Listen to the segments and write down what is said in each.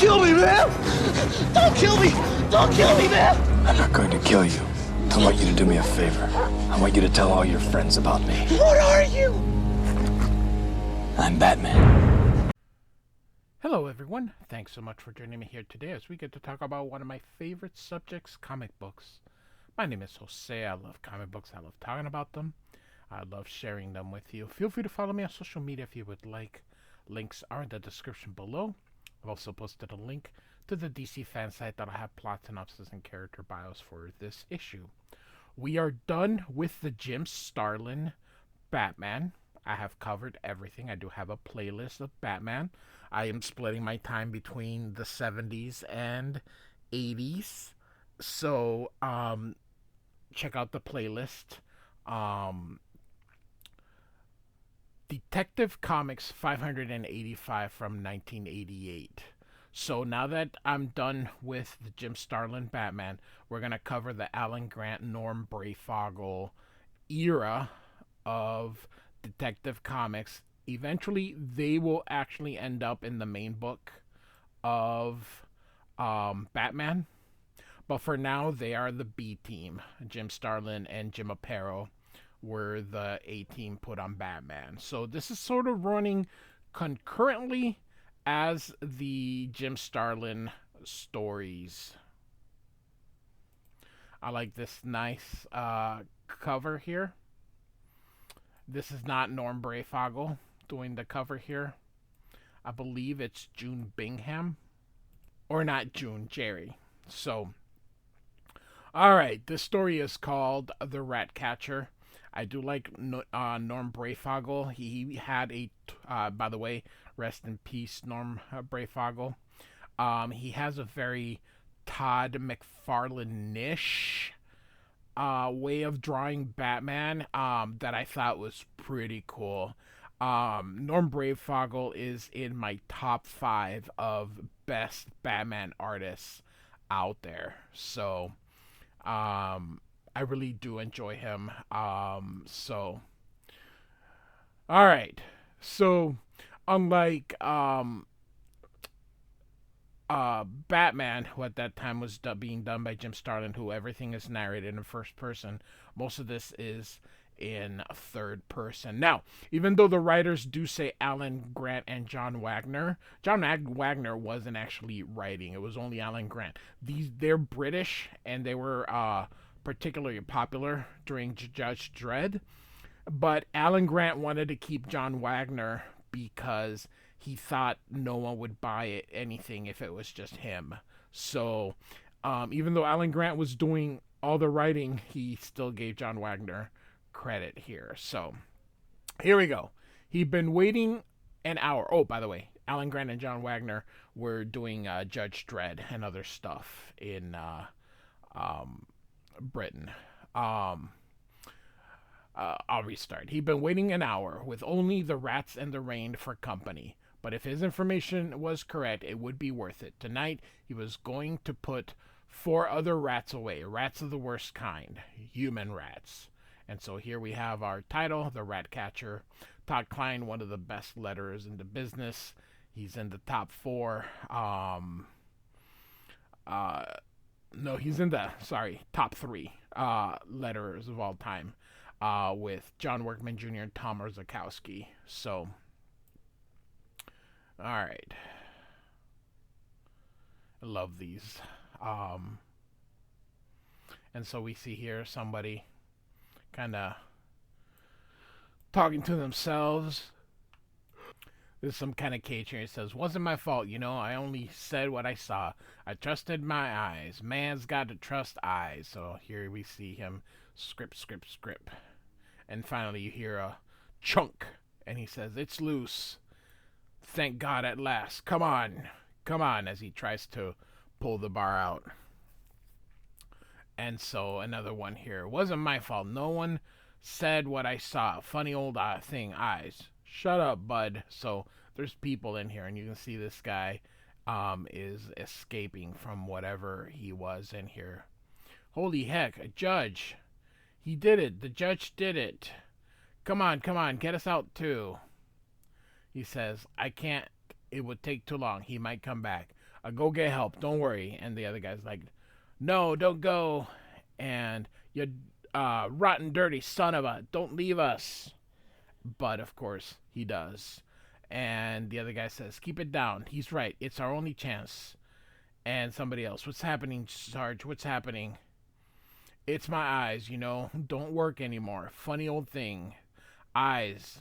kill me, man! Don't kill me! Don't kill me, man! I'm not going to kill you. I want you to do me a favor. I want you to tell all your friends about me. What are you? I'm Batman. Hello everyone, thanks so much for joining me here today as we get to talk about one of my favorite subjects, comic books. My name is Jose, I love comic books, I love talking about them, I love sharing them with you. Feel free to follow me on social media if you would like. Links are in the description below. I've also posted a link to the DC fan site that'll have plot synopsis and character bios for this issue. We are done with the Jim Starlin Batman. I have covered everything. I do have a playlist of Batman. I am splitting my time between the 70s and 80s. So, check out the playlist. Detective Comics 585 from 1988. So now that I'm done with the Jim Starlin Batman, we're going to cover the Alan Grant, Norm Breyfogle era of Detective Comics. Eventually, they will actually end up in the main book of Batman. But for now, they are the B team. Jim Starlin and Jim Aparo were the A team put on Batman. So this is sort of running concurrently as the Jim Starlin stories. I like this nice cover here. This is not Norm Breyfogle doing the cover here. I believe it's June Bingham. Or not June, Jerry. So, alright, this story is called The Ratcatcher. I do like Norm Breyfogle. He had a, by the way, rest in peace, Norm Breyfogle. He has a very Todd McFarlane-ish way of drawing Batman that I thought was pretty cool. Norm Breyfogle is in my top 5 of best Batman artists out there. So, I really do enjoy him. Alright. So, unlike Batman, who at that time was being done by Jim Starlin, who everything is narrated in first person, most of this is in third person. Now, even though the writers do say Alan Grant and John Wagner Wagner wasn't actually writing. It was only Alan Grant. They're British, and they were particularly popular during Judge Dredd. But Alan Grant wanted to keep John Wagner because he thought no one would buy anything if it was just him. So, even though Alan Grant was doing all the writing, he still gave John Wagner credit here. So, here we go. He'd been waiting an hour. Oh, by the way, Alan Grant and John Wagner were doing Judge Dredd and other stuff in Britain. I'll restart. He'd been waiting an hour with only the rats and the rain for company. But if his information was correct, it would be worth it. Tonight, he was going to put 4 other rats away. Rats of the worst kind. Human rats. And so here we have our title, The Ratcatcher. Todd Klein, one of the best letterers in the business. He's in the top 4. He's in the, top 3 letterers of all time. With John Workman Jr. and Tom Orzechowski. So, alright. I love these. And so we see here somebody kind of talking to themselves. There's some kind of cage here. It says, "Wasn't my fault, I only said what I saw. I trusted my eyes. Man's got to trust eyes." So here we see him script. And finally you hear a chunk. And he says, "It's loose. Thank God at last. Come on," as he tries to pull the bar out. And so another one here. "Wasn't my fault. No one said what I saw. Funny old thing, eyes. Shut up, bud." So there's people in here, and you can see this guy is escaping from whatever he was in here. "Holy heck, a judge. He did it. The judge did it. Come on, get us out too." He says, "I can't. It would take too long. He might come back. Go get help. Don't worry. And the other guy's like, no, don't go. And you rotten, dirty son of a, don't leave us. But of course he does. And the other guy says, keep it down. He's right. It's our only chance. And somebody else, what's happening, Sarge? What's happening? It's my eyes, don't work anymore. Funny old thing. Eyes.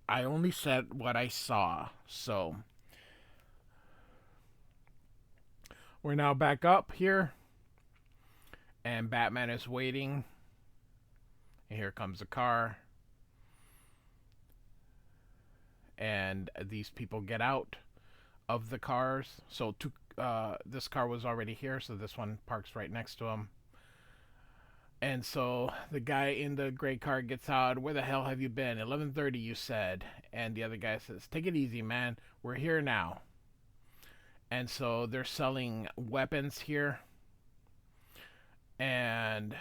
I only said what I saw. So we're now back up here. And Batman is waiting. And here comes a car. And these people get out of the cars. So this car was already here, so this one parks right next to him. And so the guy in the gray car gets out. Where the hell have you been? 11:30, you said. And the other guy says, take it easy, man. We're here now. And so they're selling weapons here. And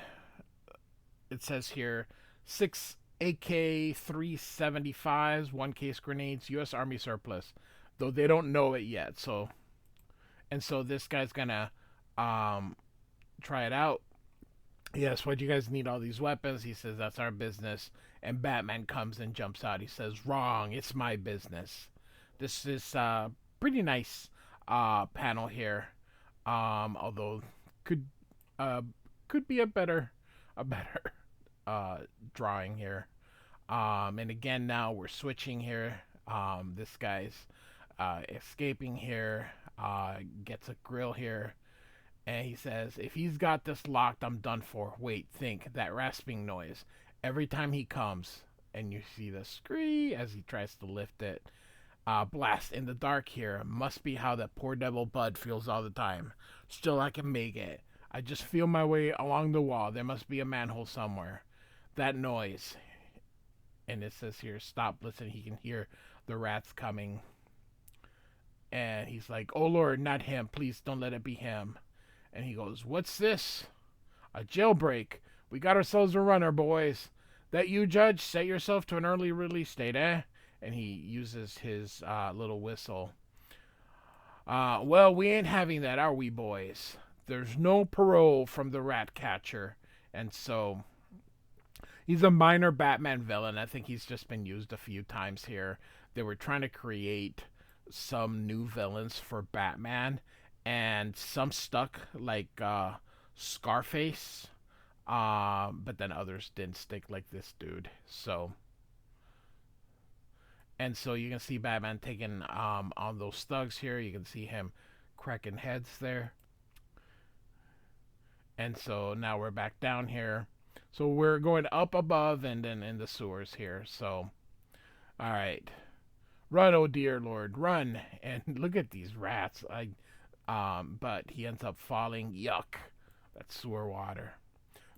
it says here, 6 AK-375s, 1 case grenades, U.S. Army surplus. Though they don't know it yet. So this guy's gonna try it out. Yes, why do you guys need all these weapons? He says, that's our business. And Batman comes and jumps out. He says, wrong, it's my business. This is pretty nice panel here. Although could be a better drawing here. And again, now we're switching here. This guy's escaping here. Gets a grill here. And he says, if he's got this locked, I'm done for. Wait, think, that rasping noise. Every time he comes, and you see the scree as he tries to lift it. Blast in the dark here. Must be how that poor devil Bud feels all the time. Still, I can make it. I just feel my way along the wall. There must be a manhole somewhere. That noise. And it says here, stop, listen, he can hear the rats coming. And he's like, oh Lord, not him. Please don't let it be him. And he goes, what's this? A jailbreak. We got ourselves a runner, boys. That you, Judge? Set yourself to an early release date, eh? And he uses his little whistle. Well, we ain't having that, are we, boys? There's no parole from the Ratcatcher. And so he's a minor Batman villain. I think he's just been used a few times here. They were trying to create some new villains for Batman. And some stuck, like Scarface. But then others didn't stick, like this dude. And so you can see Batman taking on those thugs here. You can see him cracking heads there. And so now we're back down here. So we're going up above and then in the sewers here. So, all right. Run, oh dear Lord, run. And look at these rats. But he ends up falling. Yuck. That's sewer water.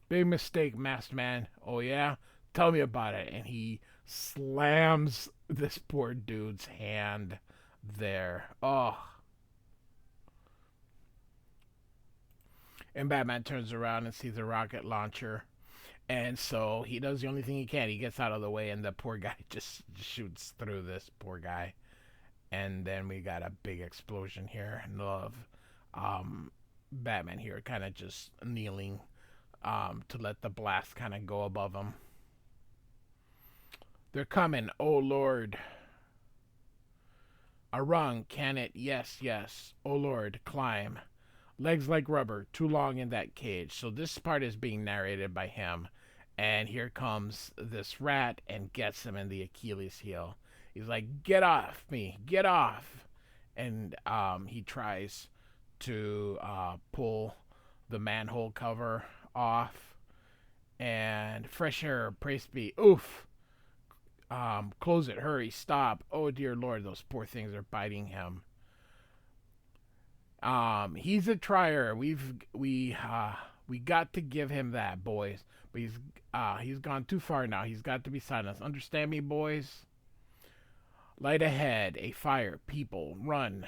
Big mistake, masked man. Oh, yeah? Tell me about it. And he slams this poor dude's hand there. Oh. And Batman turns around and sees a rocket launcher. And so he does the only thing he can. He gets out of the way, and the poor guy just shoots through this poor guy. And then we got a big explosion here. And love Batman here kind of just kneeling to let the blast kind of go above him. They're coming. Oh, Lord. A rung. Can it? Yes, yes. Oh, Lord. Climb. Legs like rubber. Too long in that cage. So this part is being narrated by him. And here comes this rat and gets him in the Achilles heel. He's like, get off me. Get off. And he tries to pull the manhole cover off. And fresh air. Praise be. Oof. Close it. Hurry. Stop. Oh, dear Lord. Those poor things are biting him. He's a trier. We got to give him that, boys. But he's gone too far now. He's got to be silenced. Understand me, boys? Light ahead. A fire. People. Run.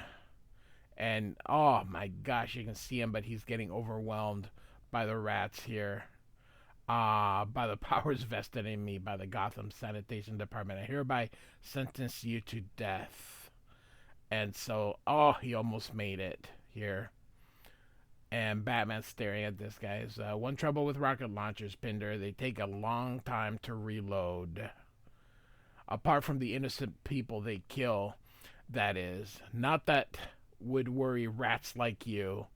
And, oh my gosh, you can see him, but he's getting overwhelmed by the rats here. By the powers vested in me by the Gotham Sanitation Department. I hereby sentence you to death. And so, oh, he almost made it. here. And Batman's staring at this guy. One trouble with rocket launchers, Pinder. They take a long time to reload. Apart from the innocent people they kill, that is. Not that would worry rats like you.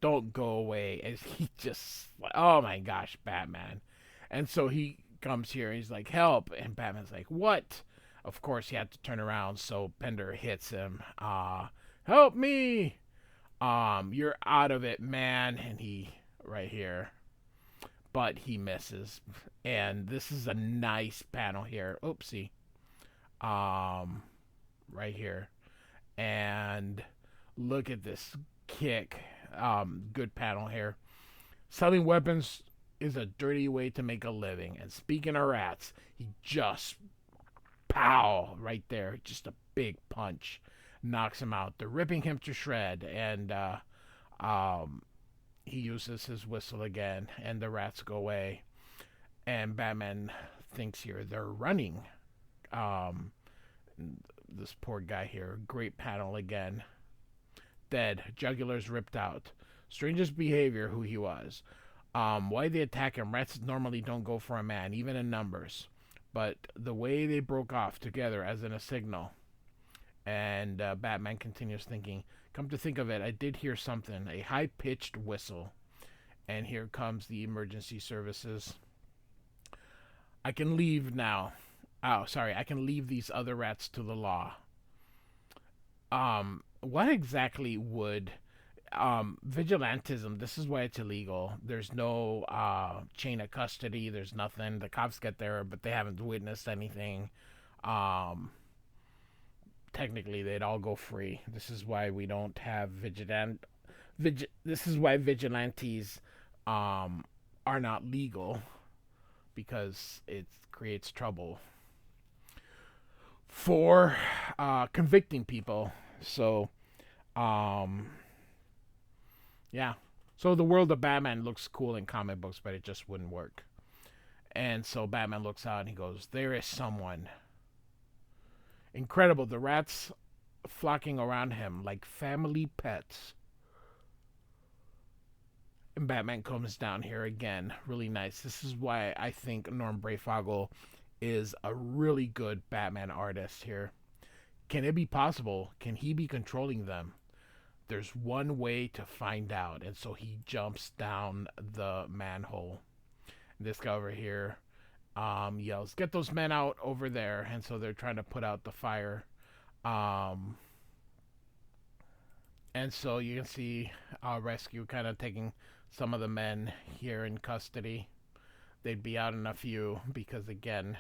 Don't go away. As he just, oh my gosh, Batman. And so he comes here and he's like, help. And Batman's like, what? Of course, he had to turn around, so Pender hits him. Help me! You're out of it, man. And he, right here. But he misses. And this is a nice panel here. Oopsie. Right here. And look at this kick. Good panel here. Selling weapons is a dirty way to make a living. And speaking of rats, he just, pow, right there. Just a big punch. Knocks him out. They're ripping him to shred. And he uses his whistle again. And the rats go away. And Batman thinks here they're running. This poor guy here. Great panel again. Dead. Jugulars ripped out. Strangest behavior, who he was. Why they attack him? Rats normally don't go for a man, even in numbers. But the way they broke off together as in a signal. And Batman continues thinking, come to think of it, I did hear something. A high-pitched whistle. And here comes the emergency services. I can leave now. Oh, sorry. I can leave these other rats to the law. What exactly would vigilantism? This is why it's illegal. There's no chain of custody. There's nothing. The cops get there, but they haven't witnessed anything. Technically, they'd all go free. This is why we don't have this is why vigilantes are not legal, because it creates trouble for convicting people. So, yeah. So the world of Batman looks cool in comic books, but it just wouldn't work. And so Batman looks out and he goes, there is someone. Incredible. The rats flocking around him like family pets. And Batman comes down here again. Really nice. This is why I think Norm Breyfogle is a really good Batman artist here. Can it be possible? Can he be controlling them? There's one way to find out. And so he jumps down the manhole. This guy over here yells, get those men out over there. And so they're trying to put out the fire. And so you can see Rescue kind of taking some of the men here in custody. They'd be out in a few because, again,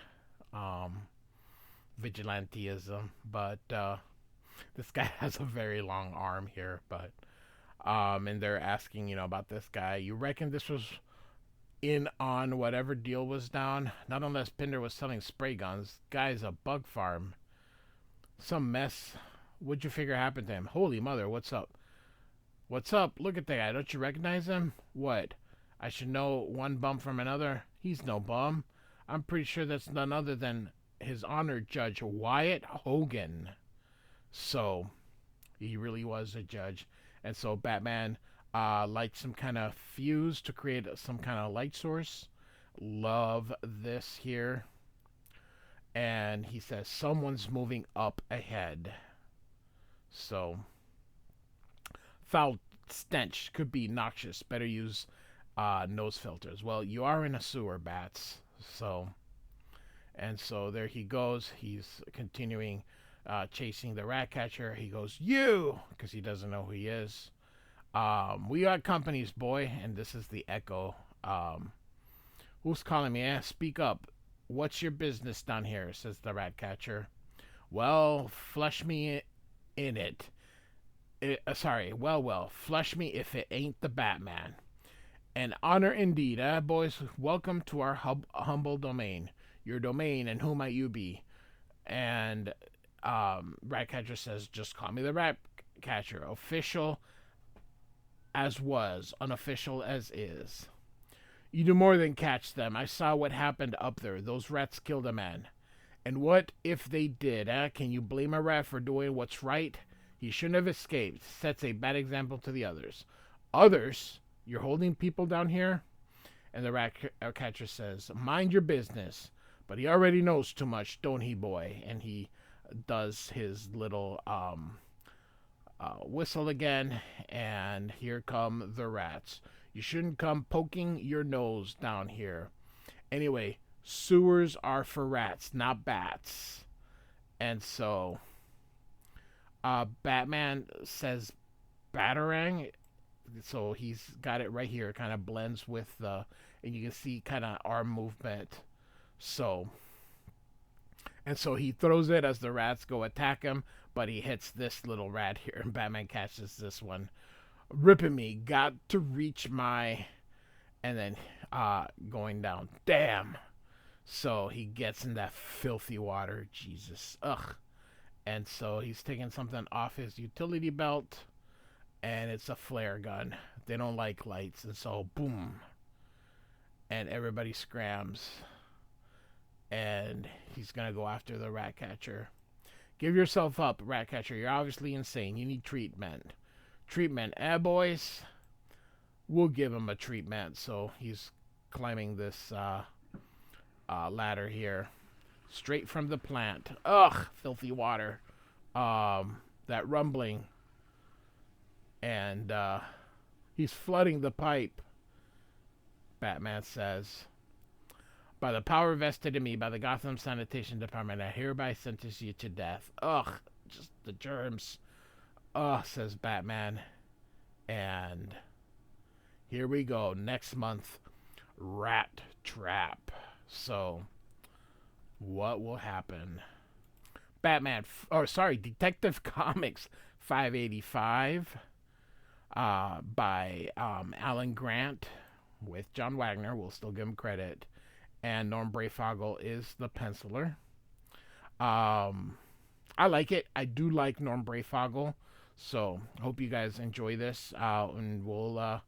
vigilantism. But this guy has a very long arm here. But and they're asking, about this guy. You reckon this was in on whatever deal was down? Not unless Pinder was selling spray guns. Guy's a bug farm. Some mess. What'd you figure happened to him? Holy mother, what's up? What's up? Look at that guy. Don't you recognize him? What? I should know one bum from another? He's no bum. I'm pretty sure that's none other than His Honor Judge Wyatt Hogan. So, he really was a judge. And so Batman lights some kind of fuse to create some kind of light source. Love this here. And he says, someone's moving up ahead. So, foul stench could be noxious. Better use nose filters. Well, you are in a sewer, Bats. So, and so there he goes. He's continuing chasing the Ratcatcher. He goes, you! Because he doesn't know who he is. We got companies, boy. And this is the echo. Who's calling me? Speak up. What's your business down here? Says the Ratcatcher. Well, flush me in it. Flush me if it ain't the Batman. An honor indeed, boys. Welcome to our humble domain. Your domain, and who might you be? And Ratcatcher says, just call me the Ratcatcher. Official as was, unofficial as is. You do more than catch them. I saw what happened up there. Those rats killed a man. And what if they did, Can you blame a rat for doing what's right? He shouldn't have escaped. Sets a bad example to the others. Others? You're holding people down here? And the Ratcatcher says, mind your business. But he already knows too much, don't he, boy? And he does his little whistle again, and here come the rats. You shouldn't come poking your nose down here. Anyway, sewers are for rats, not bats. And so, Batman says Batarang, so he's got it right here. It kind of blends with the, and you can see kind of arm movement. So, and so he throws it as the rats go attack him, but he hits this little rat here, and Batman catches this one. Ripping me, got to reach my, and then going down. Damn. So he gets in that filthy water. Jesus. Ugh. And so he's taking something off his utility belt, and it's a flare gun. They don't like lights, and so boom. And everybody scrams. And he's going to go after the Ratcatcher. Give yourself up, Ratcatcher. You're obviously insane. You need treatment. Treatment. Boys? We'll give him a treatment. So he's climbing this ladder here. Straight from the plant. Ugh, filthy water. That rumbling. And he's flooding the pipe, Batman says. By the power vested in me by the Gotham Sanitation Department, I hereby sentence you to death. Ugh, just the germs. Ugh, says Batman. And here we go. Next month, Rat Trap. So, what will happen? Detective Comics 585 by Alan Grant with John Wagner. We'll still give him credit. And Norm Breyfogle is the penciler. I like it. I do like Norm Breyfogle. So, hope you guys enjoy this. And we'll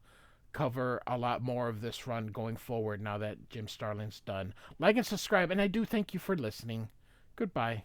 cover a lot more of this run going forward now that Jim Starlin's done. Like and subscribe. And I do thank you for listening. Goodbye.